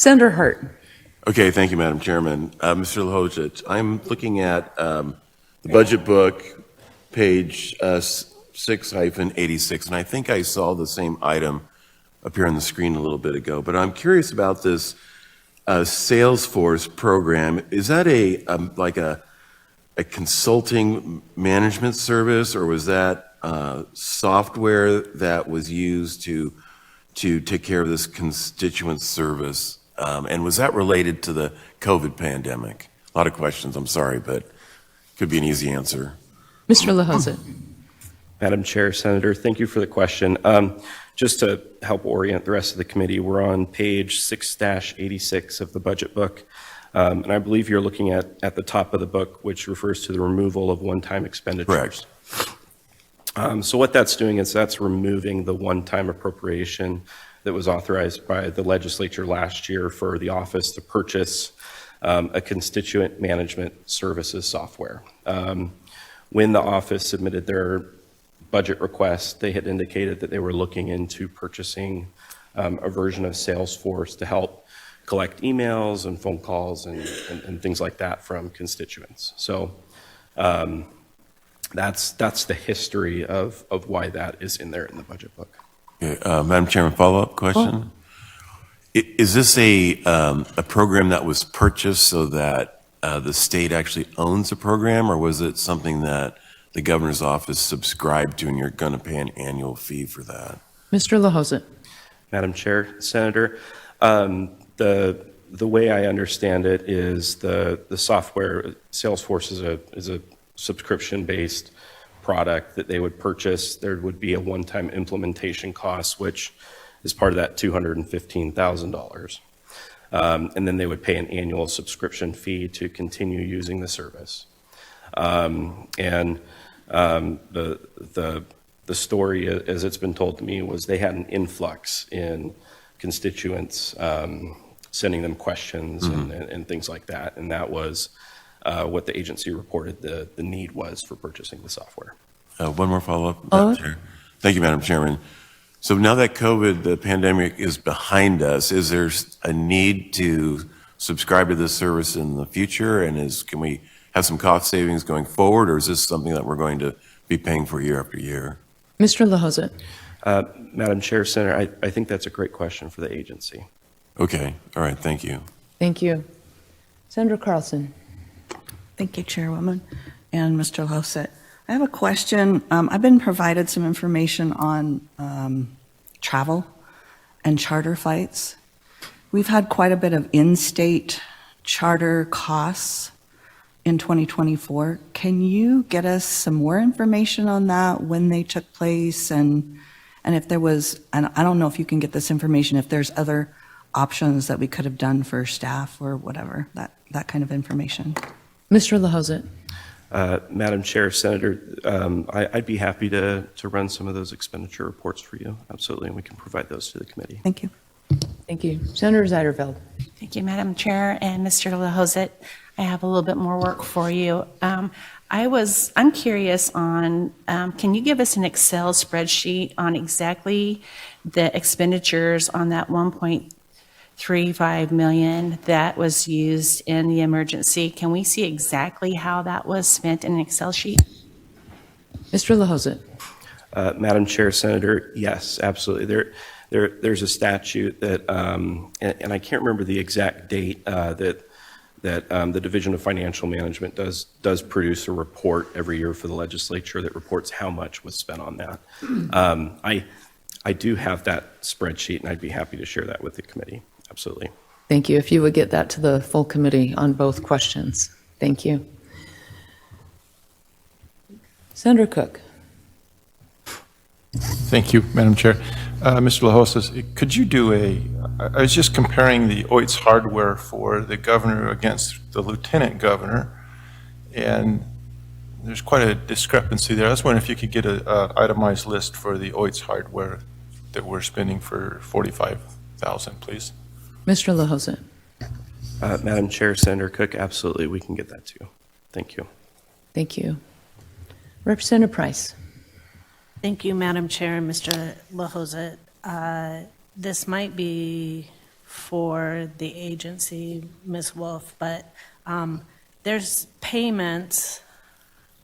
Senator Hurt. Okay, thank you, Madam Chairman. Mr. Lehosit, I'm looking at the budget book, page 6-86, and I think I saw the same item appear on the screen a little bit ago, but I'm curious about this Salesforce program. Is that like a consulting management service, or was that software that was used to take care of this constituent service? And was that related to the COVID pandemic? A lot of questions, I'm sorry, but could be an easy answer. Mr. Lehosit. Madam Chair, Senator, thank you for the question. Just to help orient the rest of the committee, we're on page 6-86 of the budget book. And I believe you're looking at the top of the book, which refers to the removal of one-time expenditures. Correct. So what that's doing is that's removing the one-time appropriation that was authorized by the legislature last year for the office to purchase a constituent management services software. When the office submitted their budget request, they had indicated that they were looking into purchasing a version of Salesforce to help collect emails and phone calls and things like that from constituents. So that's the history of why that is in there in the budget book. Okay, Madam Chairman, follow-up question. Is this a program that was purchased so that the state actually owns the program, or was it something that the governor's office subscribed to and you're going to pay an annual fee for that? Mr. Lehosit. Madam Chair, Senator, the way I understand it is the software, Salesforce is a subscription-based product that they would purchase. There would be a one-time implementation cost, which is part of that $215,000. And then they would pay an annual subscription fee to continue using the service. The story, as it's been told to me, was they had an influx in constituents sending them questions and things like that, and that was what the agency reported the need was for purchasing the software. One more follow-up, Madam Chair. Thank you, Madam Chairman. So now that COVID, the pandemic, is behind us, is there a need to subscribe to this service in the future? And can we have some cost savings going forward, or is this something that we're going to be paying for year after year? Mr. Lehosit. Madam Chair, Senator, I think that's a great question for the agency. Okay. All right. Thank you. Thank you. Senator Carlson. Thank you, Chairwoman and Mr. Lehosit. I have a question. I've been provided some information on travel and charter flights. We've had quite a bit of in-state charter costs in 2024. Can you get us some more information on that, when they took place, and if there was, and I don't know if you can get this information, if there's other options that we could have done for staff or whatever, that kind of information. Mr. Lehosit. Madam Chair, Senator, I'd be happy to run some of those expenditure reports for you. Absolutely, and we can provide those to the committee. Thank you. Thank you. Senator Zeiderveld. Thank you, Madam Chair, and Mr. Lehosit. I have a little bit more work for you. I'm curious on, can you give us an Excel spreadsheet on exactly the expenditures on that 1.35 million that was used in the emergency? Can we see exactly how that was spent in an Excel sheet? Mr. Lehosit. Madam Chair, Senator, yes, absolutely. There's a statute that, and I can't remember the exact date that the Division of Financial Management does produce a report every year for the legislature that reports how much was spent on that. I do have that spreadsheet, and I'd be happy to share that with the committee. Absolutely. Thank you. If you would get that to the full committee on both questions. Thank you. Senator Cook. Thank you, Madam Chair. Mr. Lehosit, could you do I was just comparing the OITS hardware for the governor against the lieutenant governor, and there's quite a discrepancy there. I was wondering if you could get an itemized list for the OITS hardware that we're spending for $45,000, please. Mr. Lehosit. Madam Chair, Senator Cook, absolutely, we can get that to you. Thank you. Thank you. Representative Price. Thank you, Madam Chair and Mr. Lehosit. This might be for the agency, Ms. Wolff, but there's payments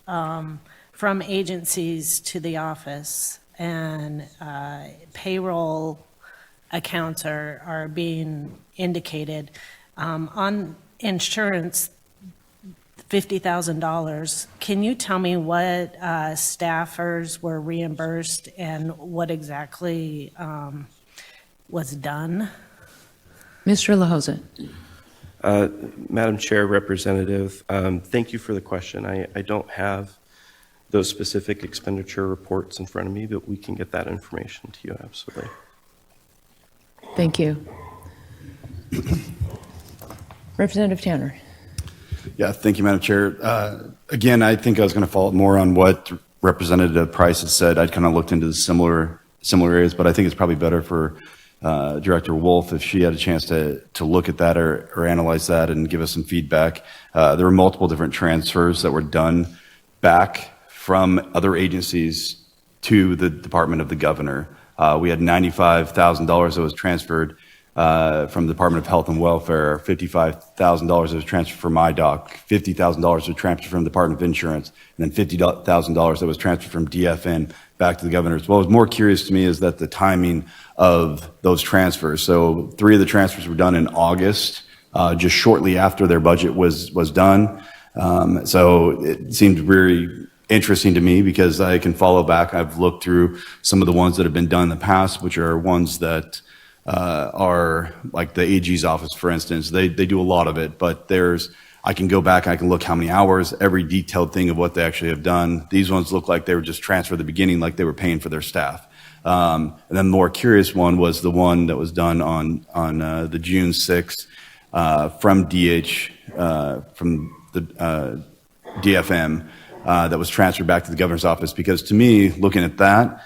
from agencies to the office, and payroll accounts are being indicated. On insurance, $50,000. Can you tell me what staffers were reimbursed and what exactly was done? Mr. Lehosit. Madam Chair, Representative, thank you for the question. I don't have those specific expenditure reports in front of me, but we can get that information to you, absolutely. Thank you. Representative Tanner. Yeah, thank you, Madam Chair. Again, I think I was going to follow up more on what Representative Price had said. I'd kind of looked into the similar areas, but I think it's probably better for Director Wolff if she had a chance to look at that or analyze that and give us some feedback. There were multiple different transfers that were done back from other agencies to the Department of the Governor. We had $95,000 that was transferred from the Department of Health and Welfare, $55,000 that was transferred from IDOC, $50,000 was transferred from the Department of Insurance, and then $50,000 that was transferred from DFN back to the governor. What was more curious to me is that the timing of those transfers. So 3 of the transfers were done in August, just shortly after their budget was done. So it seemed very interesting to me because I can follow back. I've looked through some of the ones that have been done in the past, which are ones that are like the AG's office, for instance. They do a lot of it, but I can go back and I can look how many hours, every detailed thing of what they actually have done. These ones look like they were just transferred at the beginning, like they were paying for their staff. And then the more curious one was the one that was done on the June 6th from the DFM that was transferred back to the governor's office. Because to me, looking at that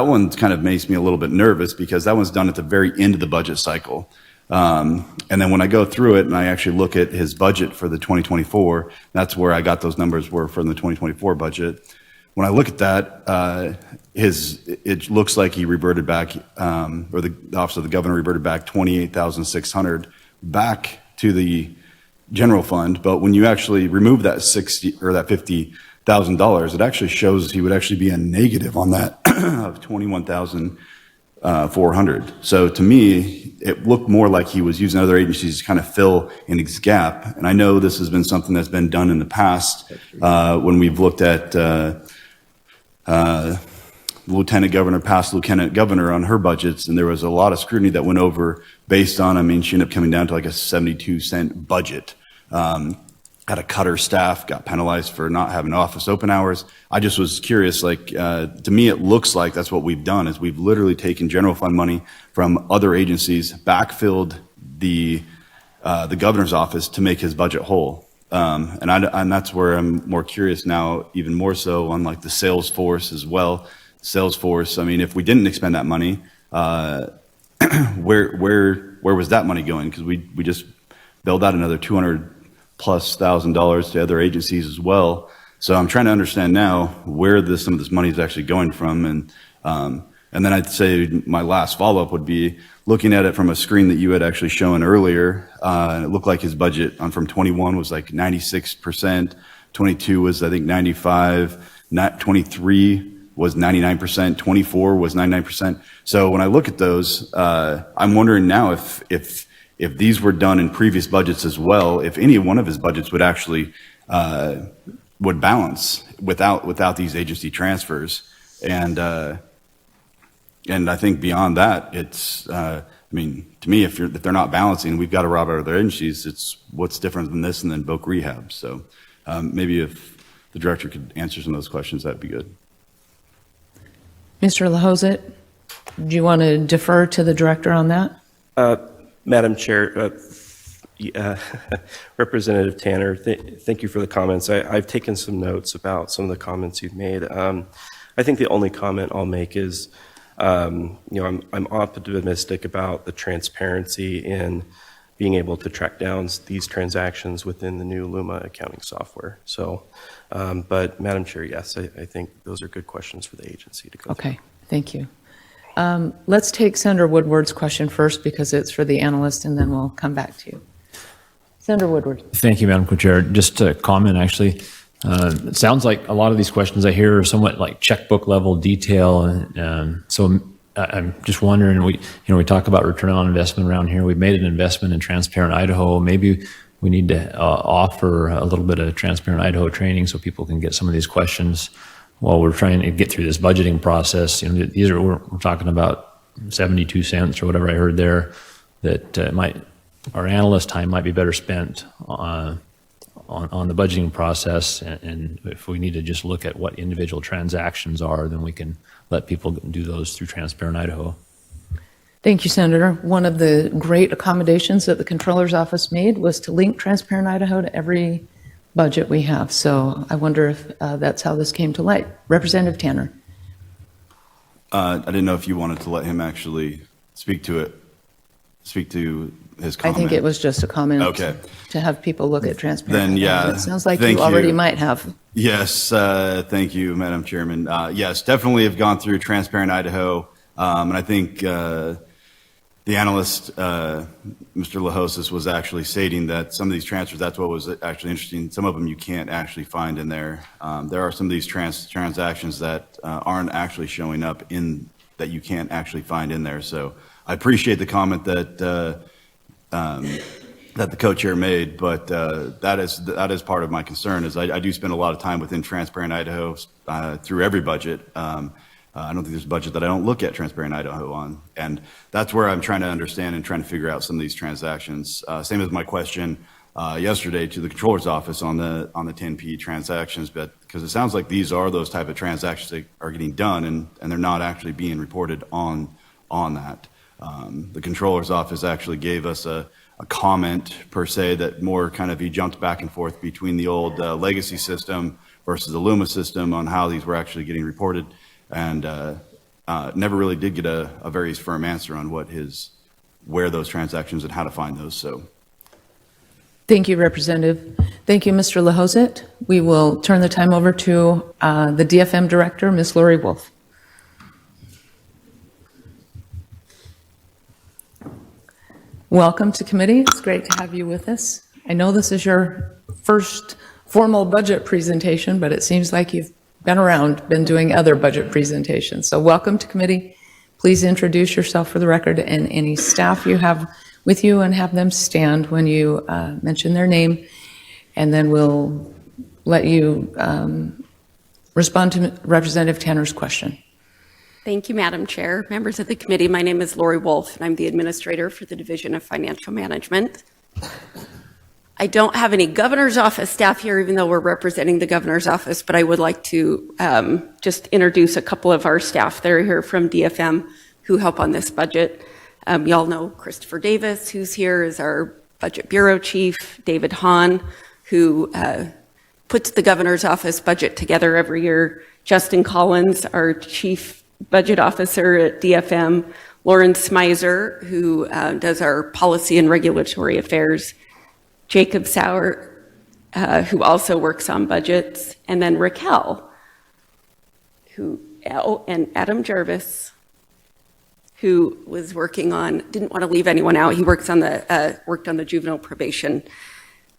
one kind of makes me a little bit nervous because that one's done at the very end of the budget cycle. And then when I go through it and I actually look at his budget for the 2024, that's where I got those numbers were from the 2024 budget. When I look at that, it looks like he reverted back, or the Office of the Governor reverted back $28,600 back to the general fund. But when you actually remove that $50,000, it actually shows he would actually be a negative on that of $21,400. So to me, it looked more like he was using other agencies to kind of fill in his gap. And I know this has been something that's been done in the past when we've looked at lieutenant governor, past lieutenant governor on her budgets, and there was a lot of scrutiny that went over based on, she ended up coming down to like a 72-cent budget. Had to cut her staff, got penalized for not having office open hours. I just was curious, to me it looks like that's what we've done, is we've literally taken general fund money from other agencies, backfilled the governor's office to make his budget whole. And that's where I'm more curious now, even more so on like the sales force as well. Salesforce, if we didn't expend that money, where was that money going? Because we just billed out another $200,000+ to other agencies as well. So I'm trying to understand now where some of this money is actually going from. And then I'd say my last follow-up would be looking at it from a screen that you had actually shown earlier. It looked like his budget from 21 was like 96%, 22 was I think 95, 23 was 99%, 24 was 99%. So when I look at those, I'm wondering now if these were done in previous budgets as well, if any one of his budgets would actually would balance without these agency transfers. And I think beyond that, it's to me, if they're not balancing, we've got to rob out other agencies. It's what's different than this and then Voc Rehab. So maybe if the director could answer some of those questions, that'd be good. Mr. Lehosit, do you want to defer to the director on that? Madam Chair, Representative Tanner, thank you for the comments. I've taken some notes about some of the comments you've made. I think the only comment I'll make is, I'm optimistic about the transparency in being able to track down these transactions within the new Luma accounting software. So, but Madam Chair, yes, I think those are good questions for the agency to go through. Okay, thank you. Let's take Senator Woodward's question first because it's for the analyst, and then we'll come back to you. Senator Woodward. Thank you, Madam Co-Chair. Just a comment, actually. It sounds like a lot of these questions I hear are somewhat like checkbook level detail. And so I'm just wondering, we talk about return on investment around here. We've made an investment in Transparent Idaho. Maybe we need to offer a little bit of Transparent Idaho training so people can get some of these questions while we're trying to get through this budgeting process. These are, we're talking about 72 cents or whatever I heard there, that our analyst time might be better spent on the budgeting process. And if we need to just look at what individual transactions are, then we can let people do those through Transparent Idaho. Thank you, Senator. One of the great accommodations that the Controller's Office made was to link Transparent Idaho to every budget we have. So I wonder if that's how this came to light. Representative Tanner. I didn't know if you wanted to let him actually speak to his comment. I think it was just a comment. Okay. To have people look at Transparent Then, Idaho. yeah, It sounds like thank you already you. might have. Yes, thank you, Madam Chairman. Yes, definitely have gone through Transparent Idaho, and I think the analyst, Mr. Lehosis, was actually stating that some of these transfers, that's what was actually interesting. Some of them you can't actually find in there. There are some of these transactions that aren't actually showing up that you can't actually find in there. So I appreciate the comment that that the co-chair made, but that is part of my concern. Is I do spend a lot of time within Transparent Idaho through every budget. I don't think there's a budget that I don't look at Transparent Idaho on, and that's where I'm trying to understand and trying to figure out some of these transactions. Same as my question yesterday to the Controller's Office on the 10P transactions, but because it sounds like these are those type of transactions that are getting done, and they're not actually being reported on that. The Controller's Office actually gave us a comment per se that more kind of he jumped back and forth between the old legacy system versus the Luma system on how these were actually getting reported, and never really did get a very firm answer on where those transactions and how to find those. So, Thank you, Representative. Thank you, Mr. Lehosit. We will turn the time over to the DFM Director, Ms. Lori Wolff. Welcome to committee. It's great to have you with us. I know this is your first formal budget presentation, but it seems like you've been doing other budget presentations. So welcome to committee. Please introduce yourself for the record and any staff you have with you, and have them stand when you mention their name, and then we'll let you respond to Representative Tanner's question. Thank you, Madam Chair. Members of the committee, my name is Lori Wolff, and I'm the administrator for the Division of Financial Management. I don't have any governor's office staff here, even though we're representing the governor's office, but I would like to just introduce a couple of our staff that are here from DFM who help on this budget. Y'all know Christopher Davis, who's here, is our budget bureau chief, David Hahn, who puts the governor's office budget together every year, Justin Collins, our chief budget officer at DFM, Lauren Smizer, who does our policy and regulatory affairs, Jacob Sauer, who also works on budgets, and then Raquel, and Adam Jarvis, who was working on, didn't want to leave anyone out. He worked on the juvenile probation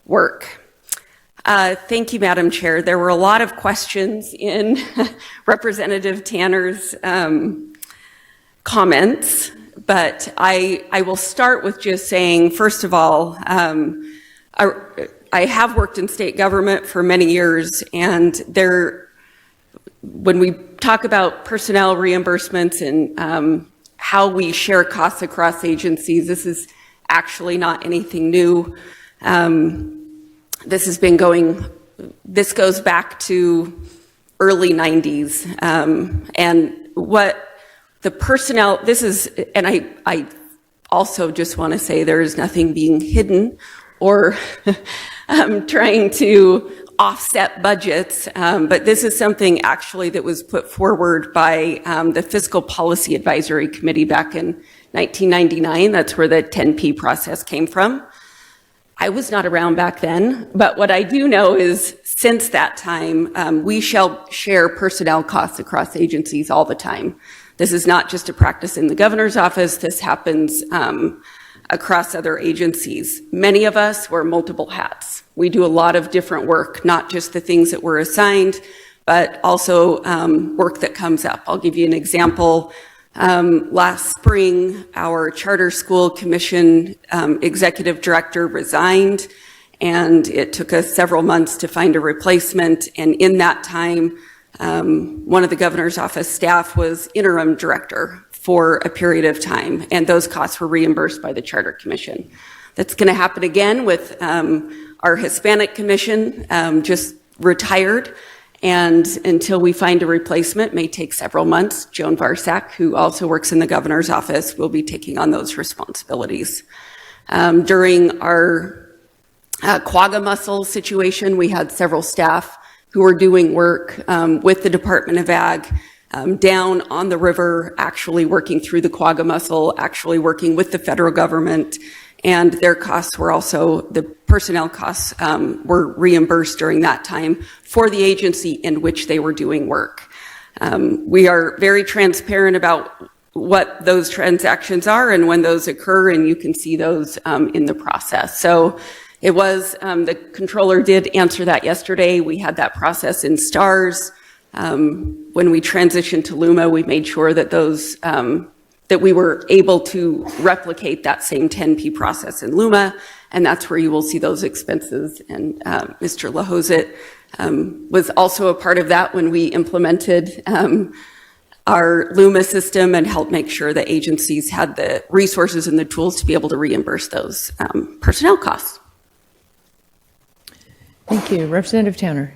work. Thank you, Madam Chair. There were a lot of questions in Representative Tanner's comments, but I will start with just saying, first of all, I have worked in state government for many years, and when we talk about personnel reimbursements and how we share costs across agencies, this is actually not anything new. This goes back to early 90s. And what the personnel, and I also just want to say there is nothing being hidden or trying to offset budgets, but this is something actually that was put forward by the Fiscal Policy Advisory Committee back in 1999. That's where the 10P process came from. I was not around back then, but what I do know is since that time, we shall share personnel costs across agencies all the time. This is not just a practice in the governor's office. This happens across other agencies. Many of us wear multiple hats. We do a lot of different work, not just the things that we're assigned, but also work that comes up. I'll give you an example. Last spring, our charter school commission executive director resigned, and it took us several months to find a replacement. And in that time, one of the governor's office staff was interim director for a period of time, and those costs were reimbursed by the Charter Commission. That's going to happen again with our Hispanic Commission, just retired, and until we find a replacement, may take several months. Joan Varsack, who also works in the governor's office, will be taking on those responsibilities. During our quagga mussel situation, we had several staff who were doing work with the Department of Ag, down on the river, actually working through the quagga mussel, actually working with the federal government, and their costs were also, the personnel costs were reimbursed during that time for the agency in which they were doing work. We are very transparent about what those transactions are and when those occur, and you can see those in the process. So it was, the controller did answer that yesterday. We had that process in STARS. When we transitioned to LUMA, we made sure that those, that we were able to replicate that same 10P process in LUMA, and that's where you will see those expenses. And Mr. Lehosit was also a part of that when we implemented our LUMA system and helped make sure that agencies had the resources and the tools to be able to reimburse those personnel costs. Thank you. Representative Tanner.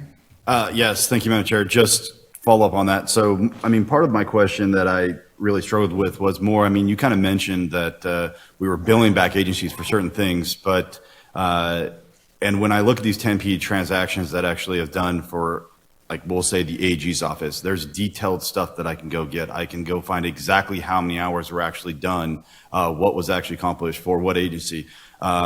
Yes, thank you, Madam Chair. Just follow up on that. So, I mean, part of my question that I really struggled with was more, I mean, you kind of mentioned that we were billing back agencies for certain things, but, and when I look at these 10P transactions that actually have done for, like, we'll say the AG's office, there's detailed stuff that I can go get. I can go find exactly how many hours were actually done, what was actually accomplished for what agency.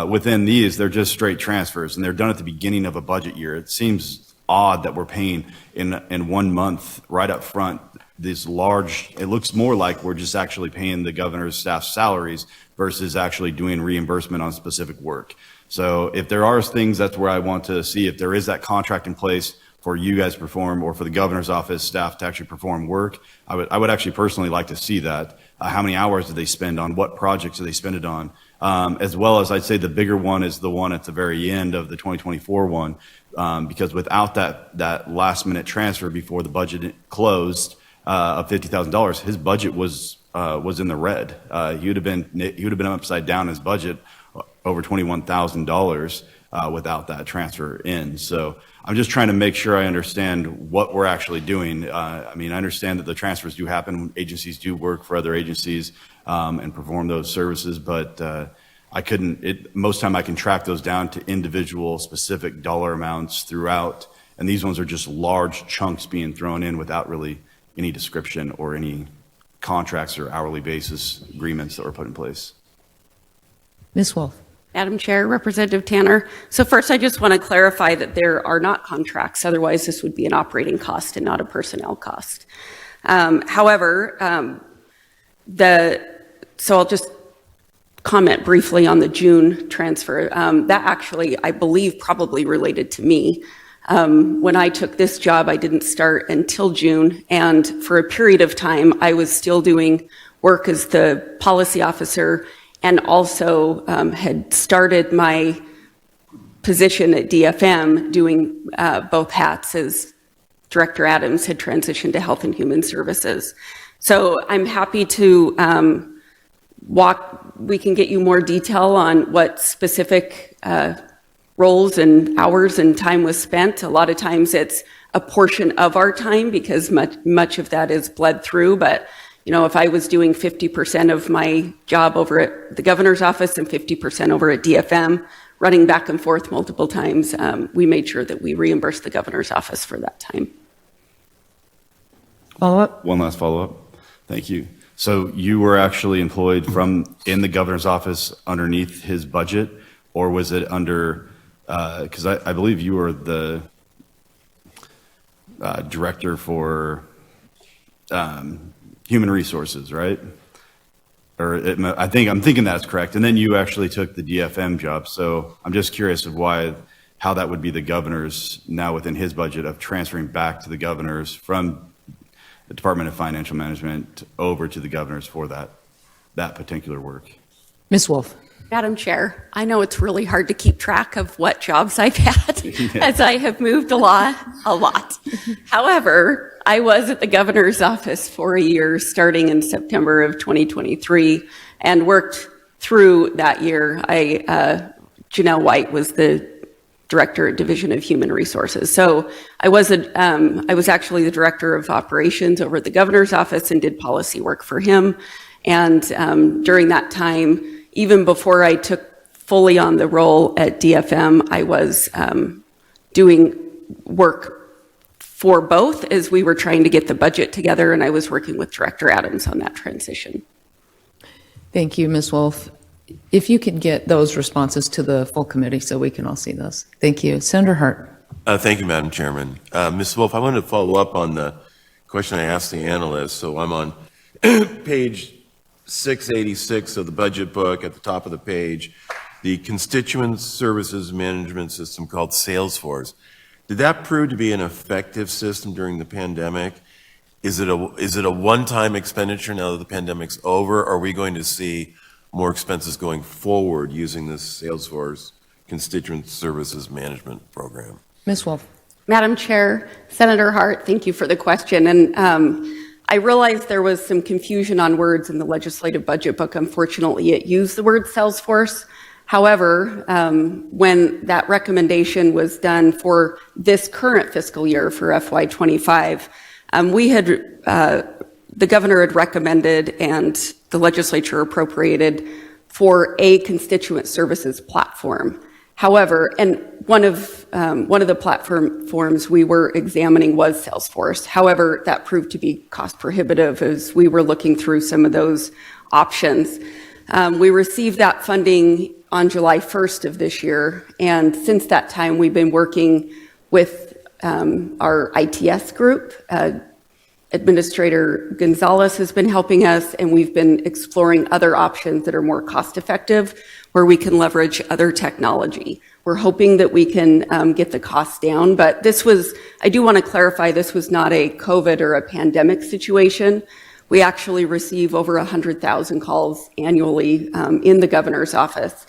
Within these, they're just straight transfers, and they're done at the beginning of a budget year. It seems odd that we're paying in 1 month right up front this large, it looks more like we're just actually paying the governor's staff salaries versus actually doing reimbursement on specific work. So if there are things, that's where I want to see if there is that contract in place for you guys to perform or for the governor's office staff to actually perform work. I would actually personally like to see that. How many hours did they spend on? What projects did they spend it on? As well as I'd say the bigger one is the one at the very end of the 2024 one, because without that last minute transfer before the budget closed of $50,000, his budget was in the red. He would have been upside down his budget over $21,000 without that transfer in. So I'm just trying to make sure I understand what we're actually doing. I mean, I understand that the transfers do happen when agencies do work for other agencies and perform those services, but I couldn't, most time I can track those down to individual specific dollar amounts throughout, and these ones are just large chunks being thrown in without really any description or any contracts or hourly basis agreements that were put in place. Ms. Wolff. Madam Chair, Representative Tanner. So first, I just want to clarify that there are not contracts. Otherwise, this would be an operating cost and not a personnel cost. However, so I'll just comment briefly on the June transfer. That actually, I believe, probably related to me. When I took this job, I didn't start until June, and for a period of time, I was still doing work as the policy officer and also had started my position at DFM doing both hats as Director Adams had transitioned to Health and Human Services. So I'm happy to we can get you more detail on what specific roles and hours and time was spent. A lot of times it's a portion of our time because much of that is bled through, but you know, if I was doing 50% of my job over at the governor's office and 50% over at DFM, running back and forth multiple times, we made sure that we reimbursed the governor's office for that time. Follow-up? One last follow-up. Thank you. So you were actually employed in the governor's office underneath his budget, or was it under, because I believe you were the director for human resources, right? I'm thinking that's correct. And then you actually took the DFM job. So I'm just curious of how that would be the governor's now within his budget of transferring back to the governors from the Department of Financial Management over to the governors for that particular work. Ms. Wolff. Madam Chair, I know it's really hard to keep track of what jobs I've had as I have moved a lot. However, I was at the governor's office for a year starting in September of 2023 and worked through that year. Janelle White was the director at Division of Human Resources. So I was actually the director of operations over at the governor's office and did policy work for him. And during that time, even before I took fully on the role at DFM, I was doing work for both as we were trying to get the budget together, and I was working with Director Adams on that transition. Thank you, Ms. Wolff. If you could get those responses to the full committee so we can all see those. Thank you. Senator Hart. Thank you, Madam Chairman. Ms. Wolff, I wanted to follow up on the question I asked the analyst. So I'm on page 686 of the budget book. At the top of the page, the constituent services management system called Salesforce. Did that prove to be an effective system during the pandemic? Is it a one-time expenditure now that the pandemic's over? Or are we going to see more expenses going forward using this Salesforce constituent services management program? Ms. Wolff. Madam Chair, Senator Hart, thank you for the question. And I realized there was some confusion on words in the legislative budget book. Unfortunately, it used the word Salesforce. However, when that recommendation was done for this current fiscal year for FY25, the governor had recommended and the legislature appropriated for a constituent services platform. However, and one of the platforms we were examining was Salesforce. However, that proved to be cost prohibitive as we were looking through some of those options. We received that funding on July 1st of this year, and since that time, we've been working with our ITS group. Administrator Gonzalez has been helping us, and we've been exploring other options that are more cost-effective, where we can leverage other technology. We're hoping that we can get the costs down, but I do want to clarify, this was not a COVID or a pandemic situation. We actually receive over 100,000 calls annually in the governor's office,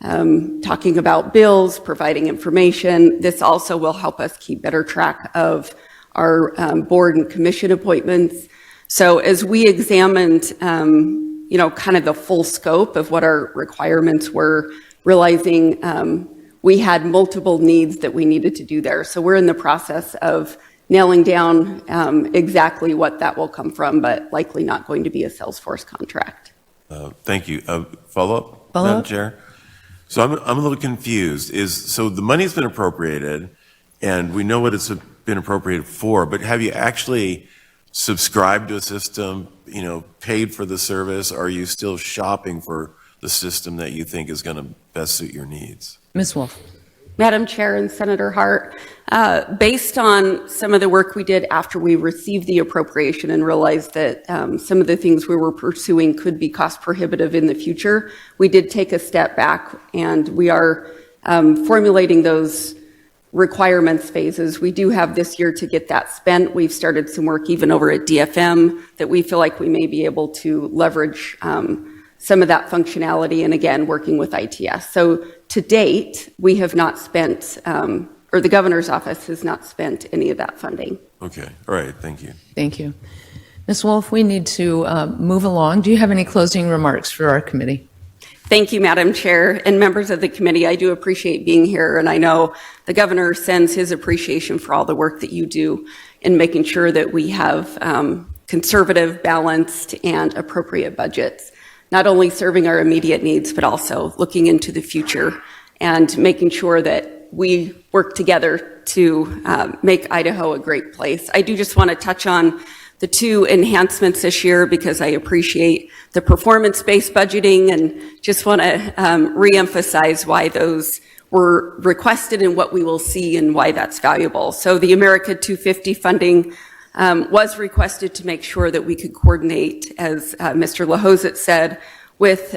talking about bills, providing information. This also will help us keep better track of our board and commission appointments. So as we examined, kind of the full scope of what our requirements were, realizing we had multiple needs that we needed to do there. So we're in the process of nailing down exactly what that will come from, but likely not going to be a Salesforce contract. Thank you. Follow-up, Madam Chair? So I'm a little confused. So the money's been appropriated, and we know what it's been appropriated for, but have you actually subscribed to a system, paid for the service? Or are you still shopping for the system that you think is going to best suit your needs? Ms. Wolff. Madam Chair and Senator Hart, based on some of the work we did after we received the appropriation and realized that some of the things we were pursuing could be cost prohibitive in the future, we did take a step back, and we are formulating those requirements phases. We do have this year to get that spent. We've started some work even over at DFM that we feel like we may be able to leverage some of that functionality, and again, working with ITS. So to date, we have not spent, or the governor's office has not spent any of that funding. Okay, all right, thank you. Thank you. Ms. Wolff, we need to move along. Do you have any closing remarks for our committee? Thank you, Madam Chair, and members of the committee. I do appreciate being here, and I know the governor sends his appreciation for all the work that you do in making sure that we have conservative, balanced, and appropriate budgets, not only serving our immediate needs, but also looking into the future and making sure that we work together to make Idaho a great place. I do just want to touch on the two enhancements this year because I appreciate the performance-based budgeting and just want to reemphasize why those were requested and what we will see and why that's valuable. So the America 250 funding was requested to make sure that we could coordinate, as Mr. Lehosit said, with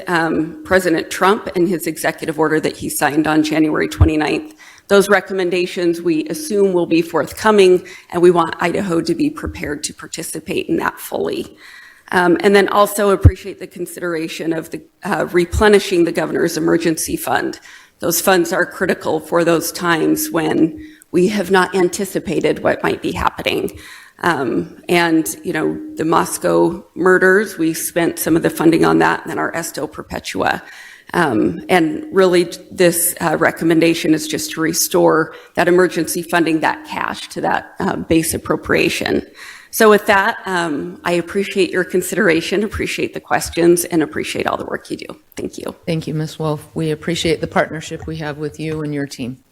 President Trump and his executive order that he signed on January 29th. Those recommendations we assume will be forthcoming, and we want Idaho to be prepared to participate in that fully. And then also appreciate the consideration of the replenishing the governor's emergency fund. Those funds are critical for those times when we have not anticipated what might be happening. And, you know, the Moscow murders, we spent some of the funding on that, and then our Esto Perpetua. And really, this recommendation is just to restore that emergency funding, that cash, to that base appropriation. So with that, I appreciate your consideration, appreciate the questions, and appreciate all the work you do. Thank you. Thank you, Ms. Wolff. We appreciate the partnership we have with you and your team.